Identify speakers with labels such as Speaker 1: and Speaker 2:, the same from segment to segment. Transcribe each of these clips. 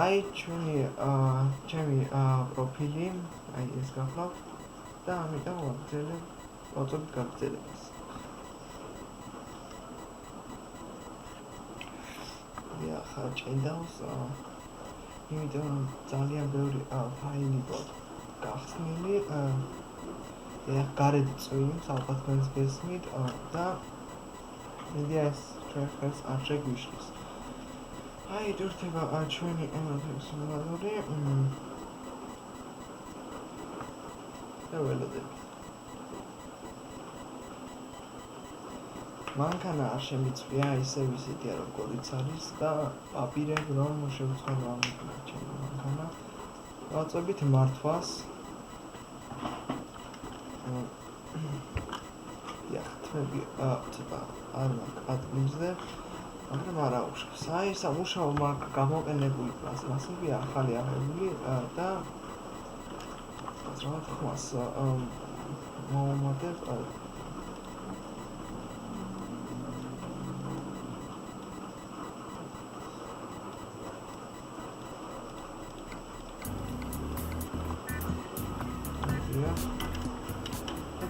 Speaker 1: აი ჩემი პროფილი აი ეს გახლავთ და ამიტომ ვაგრძელებ ვაწვევთ გაგრძელებას. ხა ჭედავს იმიტომ ძალიან ბევრი ფაილი გახსნილი გარეთ წვიმს ალბათ თქვენს გესმით და მინდა ეს ჩვენ ხელს არ შეგვიშლის. აი ირთება ჩვენი ემოციალური და ველოდებით. მანქანა არ შემიწვია ისე ვიზიტია როგორიც არის და პაპირები რომ შევცვალო ამიტომ ჩემი მანქანა ვაწვევით მართვას თმები ცოტა არ მაქვს ადგილზე მაგრამ არა უშავს აი სამუშაო მაქვს გამოყენებული პლასმასები ახალი აღებული და რა თქმა მომოდებ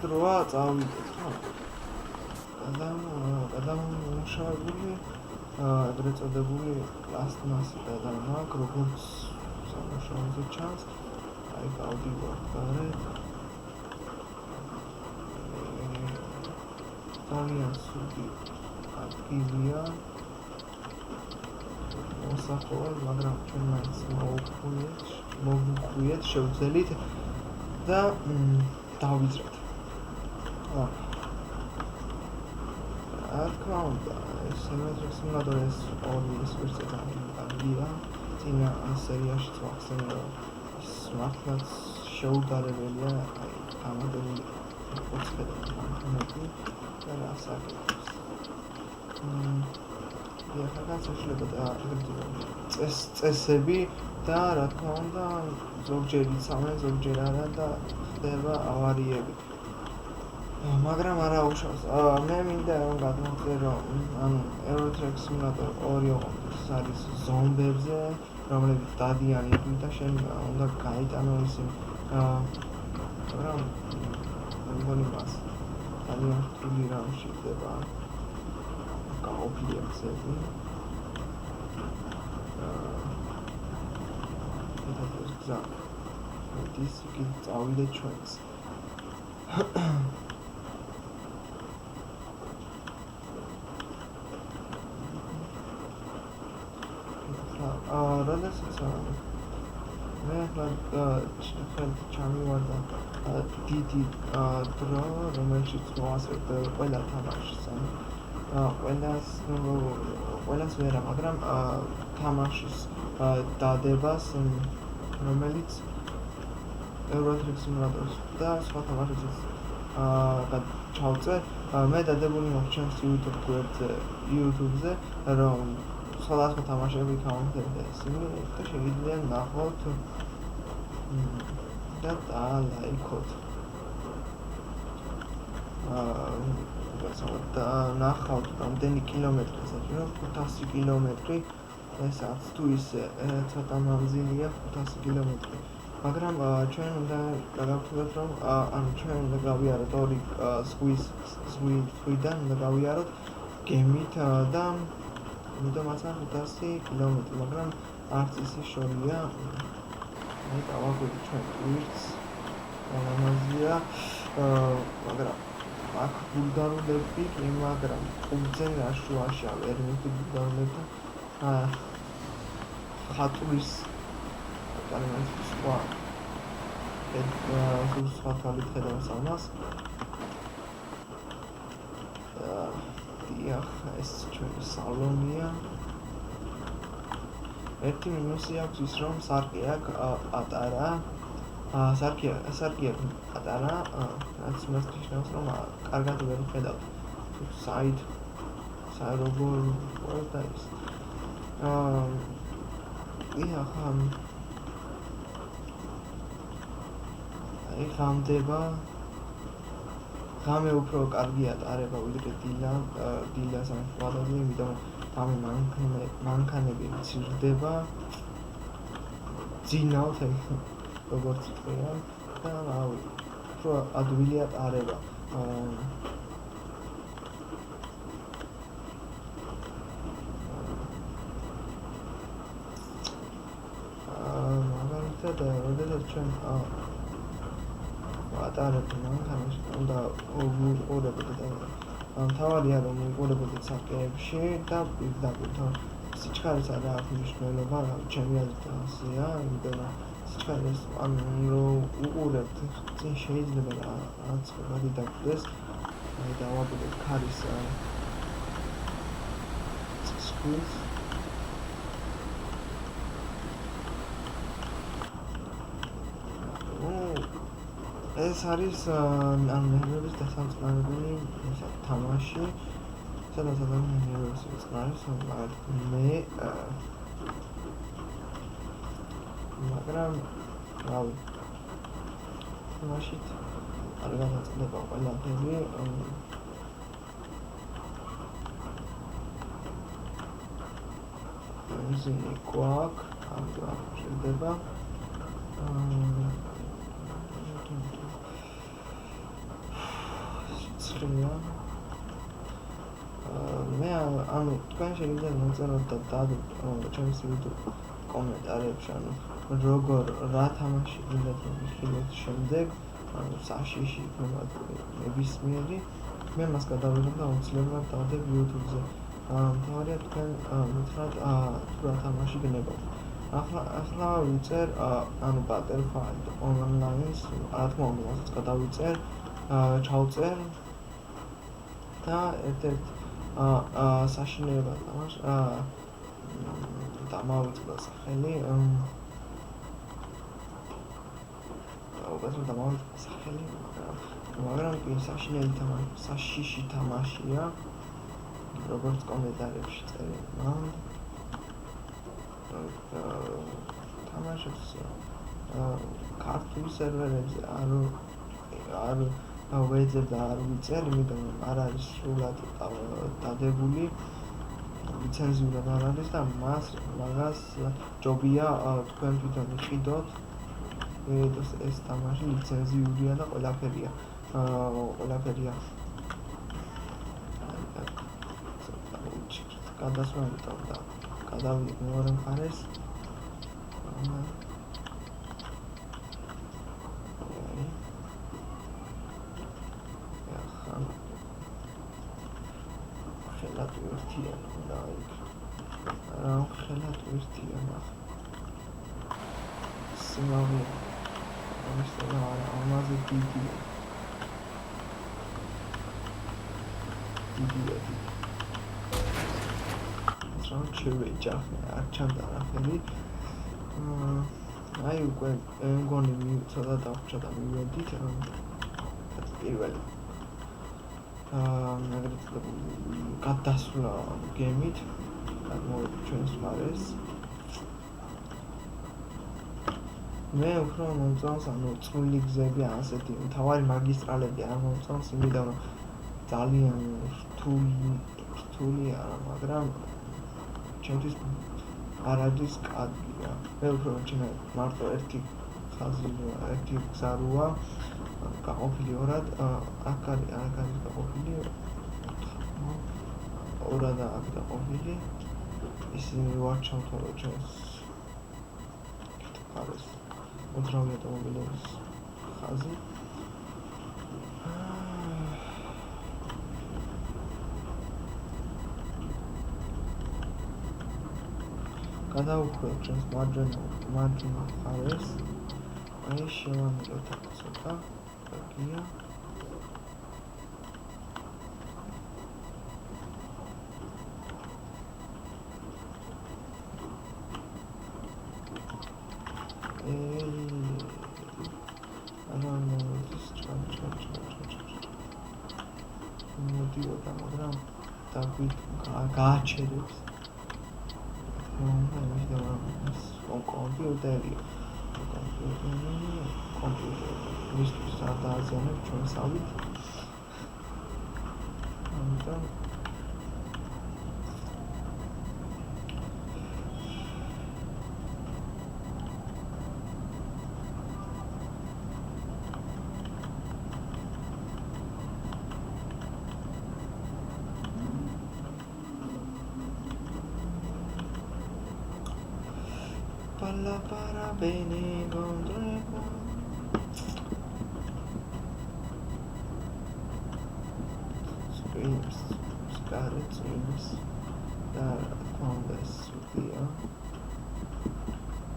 Speaker 1: დროა წავიდეთ ხო? გადამუშავებული ეგრეთ წოდებული პლასტმასი და მაქვს როგორც სამუშაოზე ჩანს აი გავდივარ გარეთ ძალიან სუდი ადგილია მოსახლეობა მაგრამ ჩვენ მაინც მოვუხვიეთ შევძელით და დავიძრათ რა თქმა უნდა ეს სიმულატორის ორი ვერსია ძალიან წინა სერიაში ვახსენე რომ ის მართლაც შეუდარებელია აი გამოდებული ოცხედები და რასაკეთებს ახლა შეიძლება წესები და რა თქმა უნდა ზოგჯერ იცავენ ზოგჯერ არა და ხდება ავარიები მაგრამ არა უშავს მე მინდა რომ გადმოვწერო რომ ანუ Eurotrack Simulator 2 ოღონდ არის ზომბებზე რომლებიც დადიან იყვნენ და შენ უნდა გაიტანო ისინი მაგრამ მგონი მას ძალიან რთული რამში ხდება გაოფლია გზები ეს გზა ის იგი წავიდე ჩვენს როდესაც მე ახლა ჩამივარდა დიდი დრო რომელშიც მოასწრებდა ყველა თამაშს ყველას ვერა მაგრამ თამაშის დადებას რომელიც Eurotrack Simulator და სხვა თამაშებიც ჩავწერ მე დადებული მოხჩენს YouTube-ზე რომ სხვადასხვა თამაშები გამოვიდა ისინი და შეგიძლიათ ნახოთ და დაალაიქოთ და ნახავთ რამდენი კილომეტრი საჭირო 500 კილომეტრი ესაც თუ ისე ცოტა მამზილია 500 კილომეტრი მაგრამ ჩვენ უნდა გავაგრძელოთ რომ ანუ ჩვენ უნდა გავიაროთ ორი ზღვიდან უნდა გავიაროთ გემით და იმიტომაც 500 კილომეტრი მაგრამ არც ისე შორია მე გავაგვიაროთ ჩვენ ტვირთს ამაზია მაგრამ აქ ბულგარულები მაგრამ ყურძენ რაშუაშია ვერ მივხვდი ბულგარულებთან ხატურის ძალიან სხვა სხვა თვალით ხედავს ამას დიახ ეს ჩვენი სალონია ერთი მინუსი აქვს ის რომ სარკე აქვს პატარა სარკე პატარა რაც მას ნიშნავს რომ კარგად ვერ ხედავთ საით როგორ და ის დიახ ხამდება ღამე უფრო კარგია ტარება ვიდრე დილას ან ხვადაზე იმიტომ ღამე მანქანები მცირდება ძინავთ როგორც თქვენ და რავი უფრო ადვილი ატარება მაგალითად როდესაც ჩვენ ვატარებთ მანქანას უნდა ვუყურებთ და მთავარია რომ ვუყურებთ საკეებში და პირდაპირ სიჩქარის არ აქვს მნიშვნელობა ჩემი აზრით ასეა იმიტომ რომ სიჩქარეს რომ უყურებთ წინ შეიძლება რაც ხდება დაგდეს აი დავაბუდეთ ქარის სკულს ეს არის ნერვების დასამწყნარებელი თამაში სადაც ადამიანის ნერვების წყნარის მე მაგრამ რავი თამაშით არ გადაწყდება ყველაფერი ისინი გვაქვს ამიტომ შეიძლება მე ანუ თქვენ შეიძლება მოწეროთ და დადოთ ჩემს ვიდეო კომენტარებში ანუ როგორ რა თამაში გინდათ რომ მიხილოთ შემდეგ ანუ საშიში იქნება ნებისმიერი მე მას გადავიღებ და აუცილებლად დავდებ YouTube-ზე მთავარია თქვენ მითხრათ თუ რა თამაში გინებათ ახლა ვიწერ ანუ Battlefield Online-ს რა თქმა უნდა მასაც გადავიწერ ჩავწერ და ერთ-ერთ საშინეებად დამავიწყდა სახელი მაგრამ კი საშიში თამაშია როგორც კომენტარებში წერენ თამაშობს ქართული სერვერებზე არ ვეძებ და არ ვიწერ იმიტომ რომ არ არის სრულად დადებული ლიცენზიურად არ არის და მაგას ჯობია თქვენ თვითონ იყიდოთ ეს თამაში ლიცენზიურია და ყველაფერია გადასვლა იმიტომ და გადავიდეთ მეორე მხარეს ხელად ვერთიან და რა ხელად ვერთიან სიმავე ამის და ამაზე დიდია სამ შევეჯახე არ ჩანდა რაფერი აი უკვე მგონი ცოტა დავრჩა და მივედით პირველი გადასვლა გემით გადმოვედი ჩვენს მხარეს მე უფრო მომწონს ანუ წვრილი გზები ასეთი მთავარი მაგისტრალები არ მომწონს იმიტომ რომ ძალიან რთული არა მაგრამ ჩემთვის არ არის კარგია მე უფრო ჩემი მარტო ერთი ხაზი ერთი გზა როა გაყოფილი ორად აქ არის გაყოფილი ორად აქ გაყოფილი ისინი ვარჩავთ ხოლმე ჩვენს მხარეს მოძრავი ავტომობილების ხაზი გადავუხვევ ჩვენს მარჯვენა მხარეს აი შევამილოთ აქ ცოტა გია მაგრამ გააჩერებს კომპიუტერი მისთვის არ დააზიანებ ჩვენს ავით ამიტომ Palabra bene gondreba Screams Scarlet Screams და კონდეს ვიდეო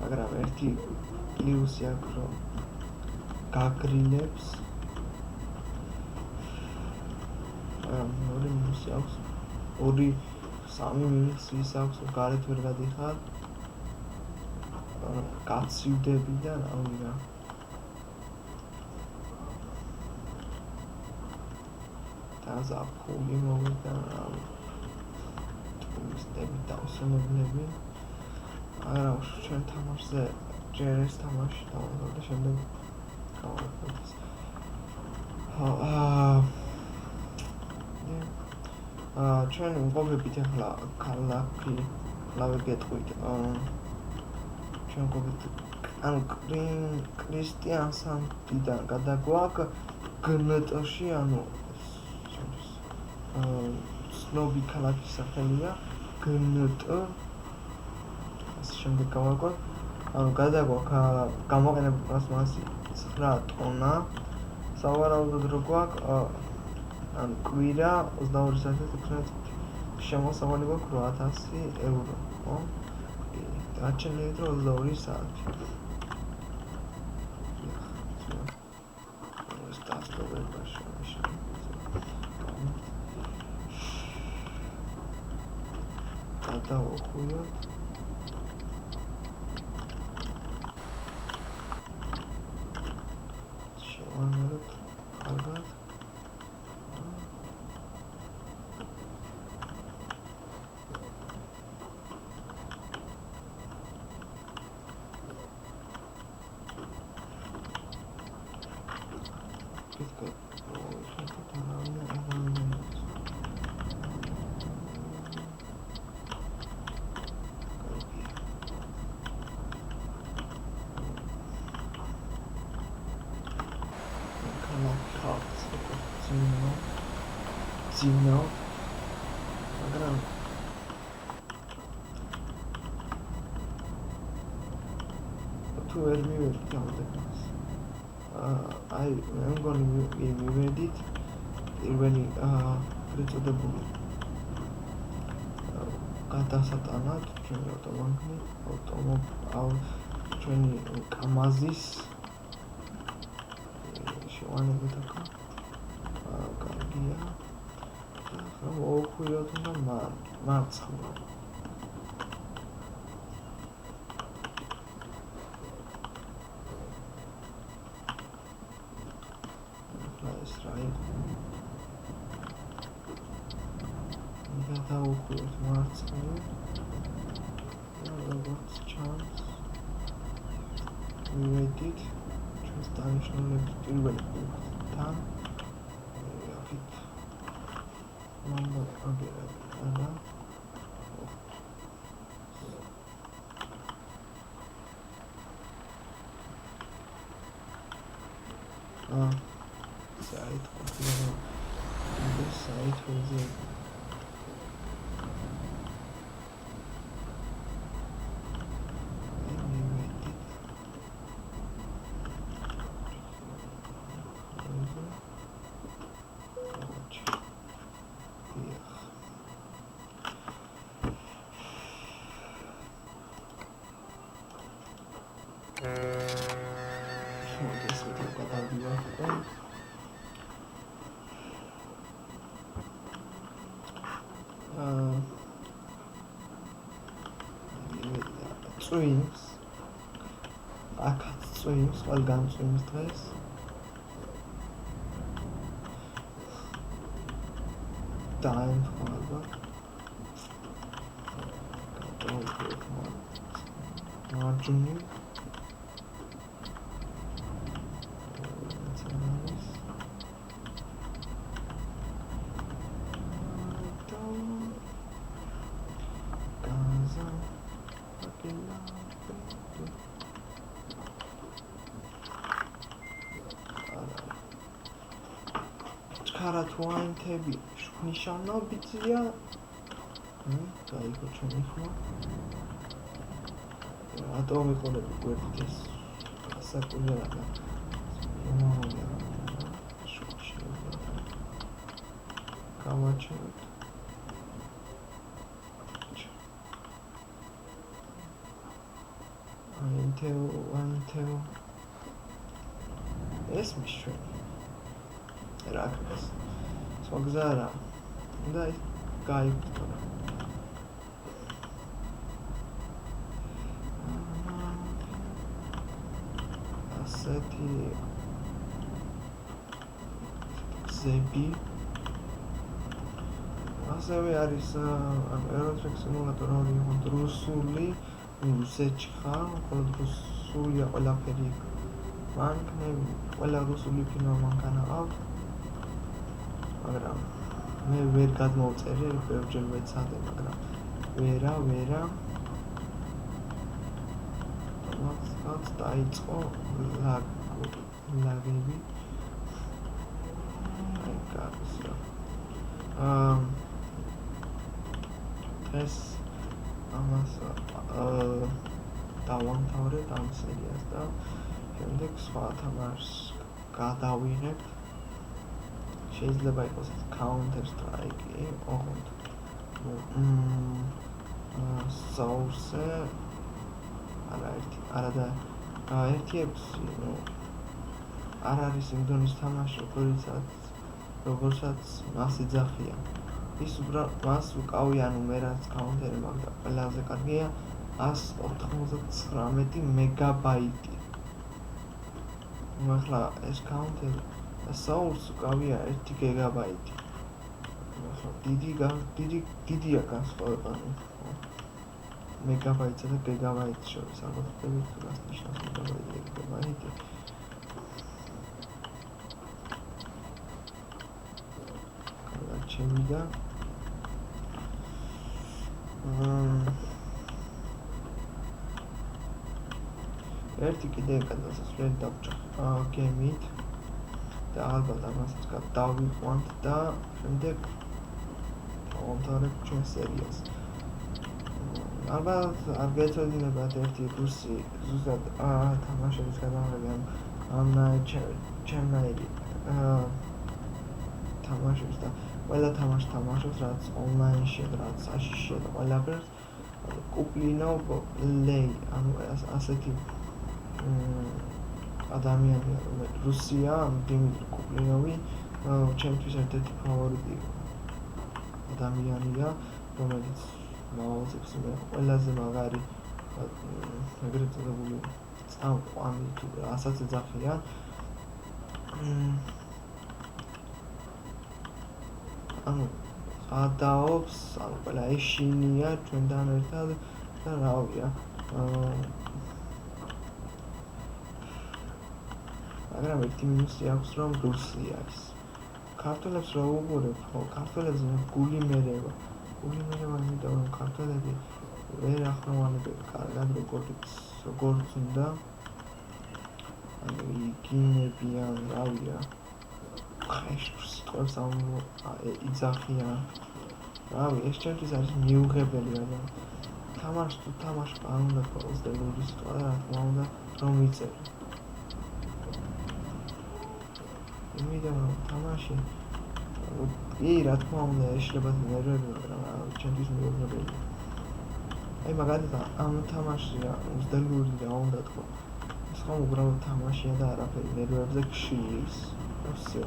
Speaker 1: მაგრამ ერთი პლუსი აქვს რომ გაგრილებს ორი მინუსი აქვს 2-3 მინუტს ვის აქვს რომ გარეთ ვერ გადიხარ გაცივდები და რავი რა დაზაფხული მოვიდა რავი ტურისტები დავსვენებლები მაგრამ ჩვენ თამაშზე ჯერ ეს თამაში დავუყო და შემდეგ გავაკეთე ჩვენ ვყოფებით ახლა ქალაქი ლავეგეთყვით ჩვენ ვყოფით ანუ კრისტიანსანდიდან გადაგვაქვს გნტში ანუ სნობი ქალაქის სახელია გნტ ასე შემდეგ გავაკეთე ანუ გადაგვაქვს გამოყენებული პლასმასი 9 ტონა სავარაუდოდ რო გვაქვს ანუ კვირა 22 საათის 16 წუთი შემოსავალი გვაქვს 8000 euро ხო? დაჩენილი დრო 22 საათი ეს დასტოვება შემიშა გადავხუიოთ შევანეროთ კარგად ძინო მაგრამ თუ ვერ მივედით ამას აი მე მგონი მივედით პირველი პრეცედენტული გადასატანად ჩვენი ჩვენი კამაზის შევანებით აქ კარგია მოუხვიოთ და მარცხნივ ეს რა იყო გადავუხვიოთ მარცხნივ როგორც ჩანს მივედით ჩვენს დანიშნულების პირველი პუნქტთან აქეთ Ana site continue this site was it წვიმს აქაც წვიმს ყველგან წვიმს დღეს დაემთხვა მარჯვნივ ქარათვაინთები ნიშნავდიცია დაიგო ჩემი ხმა ატომი ყოლები გვერდით ეს გასაკვირია და გამაჩეროთ ანთეო ეს მიშვენი რა გქონს სხვა გზა არა და ის გაიგო ასეთი გზები ასევე არის Eurotrack Simulator 2 იყო რუსული რუსეთში ხარ ხოლო რუსულია ყველაფერი მანქანები ყველა რუსული ფილმი მანქანა აქვს მაგრამ მე ვერ გადმოვწერე ბევრჯერ მეცადე მაგრამ ვერა რაც დაიწყო ლაგები აი გასა ეს ამას დავამთავრეთ ამ სერიას და შემდეგ სხვა თამაშს გადავიღებთ შეიძლება იყოს Counter Strike ოღონდ Source არადა ერთი-ექვსი არ არის იმ დონის თამაში როგორცაც მას იძახია ის მას უკავია მე რაც Counter-ი მაქვს და ყველაზე კარგია 199 მეგაბაიტი ახლა ეს Counter Source უკავია 1 გიგაბაიტი ახლა დიდია განსხვავება მეგაბაიტსა და გიგაბაიტს შორის ალბათ რას ნიშნავს მეგაბაიტი გიგაბაიტი ჩემიდა ერთი კიდე გადასასვლელი დავჭრა გემით და ალბათ ამასაც დავიყვანთ და შემდეგ დავამთავრებ ჩვენ სერიას ალბათ არ გეცოდინებათ ერთი კურსი ზუსტად თამაშების გადაღება ამ ჩემნაირი თამაშებს და ყველა თამაშს თამაშობს რაც ონლაინში რაც საშიშია და ყველაფერს კუპლინოვ ლეი ანუ ასეთი ადამიანია რომელიც რუსია დიმიტრი კუპლინოვი ჩემთვის ერთ-ერთი ფავორიტი ადამიანია რომელიც მაუზებს მე ყველაზე მაგარი ეგრეთ წოდებული წამყვანი თუ რასაც ეძახიან ანუ გადაობს ანუ ყველა ეშინია ჩვენთან ერთად და რავია მაგრამ ერთი მინუსი აქვს რომ რუსი არის ქართველებს რა უყურებ ხო ქართველებს გული მერევა იმიტომ რომ ქართველები ვერ ახმოვანებენ კარგად როგორც უნდა ანუ იგინებიან რავია სიტყვებს იძახიან რავი ეს ჩემთვის არის მიუღებელი მაგრამ თამაშს თუ თამაშს არ უნდა ყოლოს და ლური სიტყვა და რა თქმა უნდა რომ იწერო იმიტომ რომ თამაში რა თქმა უნდა ეშლებათ ნერვები მაგრამ ჩემთვის მიუღებელია აი მაგალითად ამ თამაშში უზდელური რა უნდა თქო ეს ხომ უბრალოდ თამაშია და არაფერი ნერვებზე გშილის все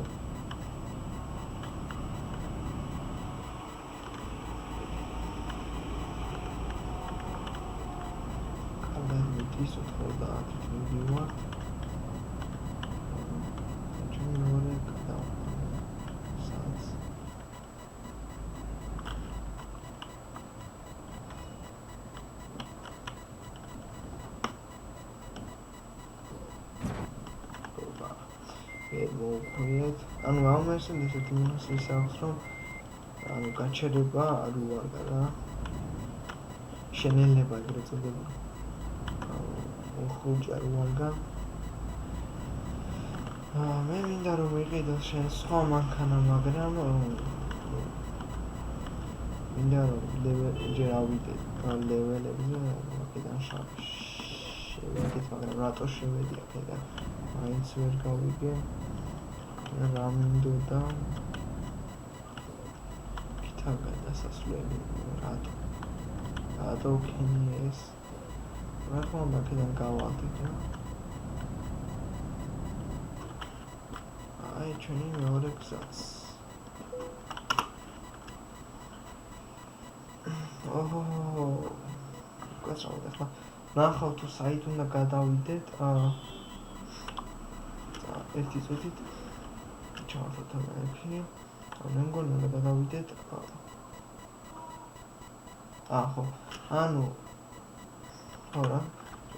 Speaker 1: ის 90 მივივართ ჩემი მეორე სადაც მოვყვიეთ ანუ ამ ესენს ესეთი მინუსი ის აქვს რომ ანუ გაჩერება არ უარდა რა შენელება ეგრეთ წოდებული ხუჭარ უარგა მე მინდა რომ ვიყიდო შენ სხვა მანქანა მაგრამ მინდა რომ ჯერ ავიდე ლეველებზე მაგიდან შევედით, მაგრამ რატო შევედი აქედან? მაინც ვერ გავიგე. რა მინდოდა? კითხავენ დასასვლელი რატო ვქენი ეს? რა თქმა უნდა აქედან გავალდით რა. აი ჩვენი მეორე გზაც. ოჰო გასავთ ახლა ნახავთ თუ საით უნდა გადავიდეთ ერთი წუთით ჩავართოთ ამერიფი მე მგონი უნდა გადავიდეთ ხო ანუ ხორა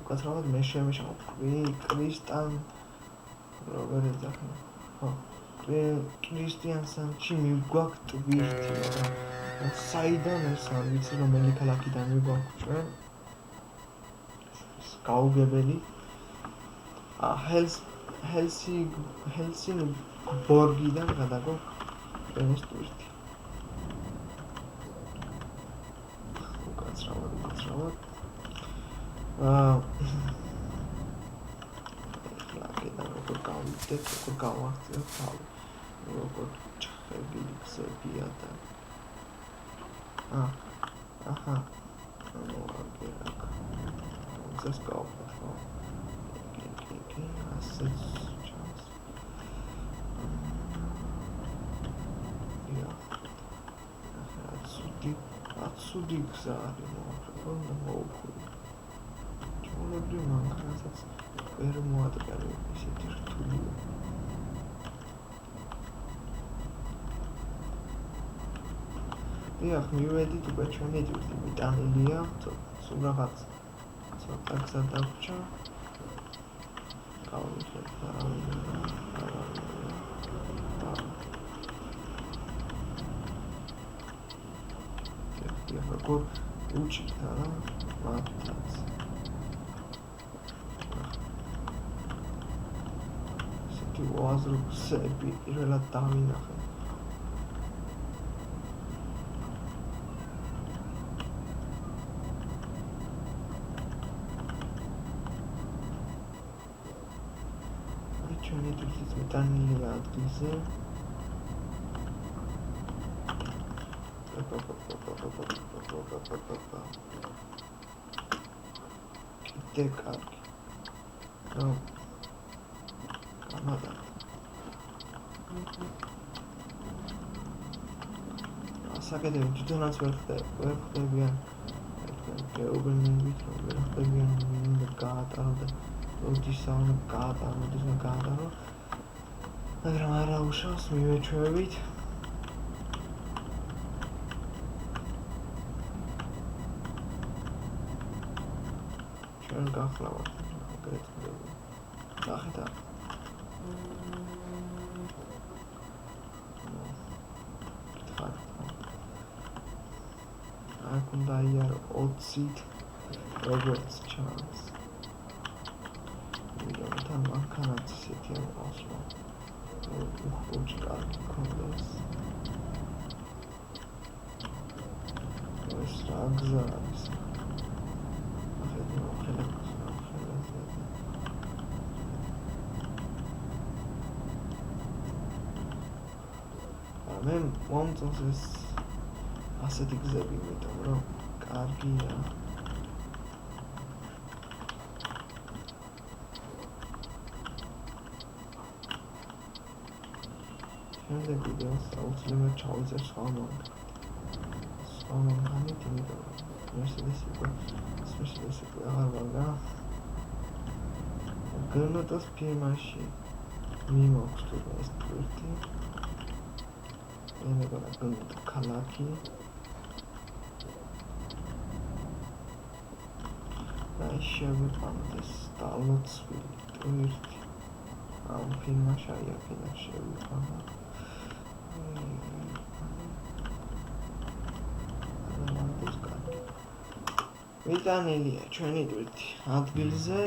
Speaker 1: უკაცრავად მე შემეშავ კრისტიან როგორ ეძახნა ხო კრისტიანსანში მივგვაქვს ტვირთი მაგრამ საიდან ეს არ ვიცი რომელი ქალაქიდან მივგვაქვს ჩვენ გაუგებელი ჰელსინგბორგიდან გადაგვაქვს ჩვენი ტვირთი უკაცრავად აქედან როგორ გავიდეთ, როგორ გავახცევთ თავი, როგორ ჩხერგილი გზებია და აჰა მოაგერაკ გზას გავხდეთ ხო? კი, ასეც ჩანს აცუდი გზა არის მოუხური ჩვეულებრივ მანქანასაც ვერ მოატყევი ისეთი რთულია დიახ მივედით უკვე ჩვენი ტვირთი მიტანილია სულ რაღაც ცოტა გზა დაგვრჩა გავიხეთ როგორ უჩიქთა რა მართლაც ესეთი უაზრო გზები პირველად დავინახე ჩვენი ტვირთიც მიტანილია ადგილზე კიდე კარგი რა გამაგად ასაკედები თვითონაც ვერ ხდებიან გეუბნებით რომ ვერ ხდებიან მინდა გაატარო და როდის გაატარო მაგრამ არა უშავს მივეჩვევით ჩვენ გახლავართ აგრეთვე ნახეთ აქ უნდა იარო 20-ით როგორც ჩანს თან მანქანაც ისეთი ამყავს რომ უხუჭი კარგი ქონდეს ეს რა გზა არის მე მომწონს ეს ასეთი გზები იმიტომ რომ კარგია შემდეგ ვიდეოს აუცილებლად ჩავიწერე სხვა მანქანით იმიტომ რომ Mercedes აღარ ვარ რა გრანატოს ფირმაში მიმოქვს თუ ეს ტვირთი მეგონა გრანატო ქალაქი აი შევიყვანოთ ეს დალოცვილი ტვირთი ამ ფირმაში აი აქედან შევიყვანოთ მიტანილია ჩვენი ტვირთი ადგილზე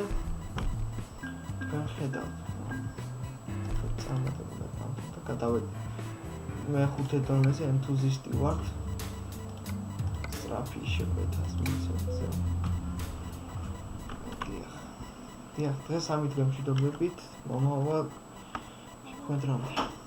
Speaker 1: გახედავთ წარმატებულად და გადავედი მე ხუთე დონეზე ენთუზისტი ვარ სწრაფი შეკვეთას მიცემ დიახ, დღეს ამით გემშვიდობებით. მომავალ შეხვედრამდე.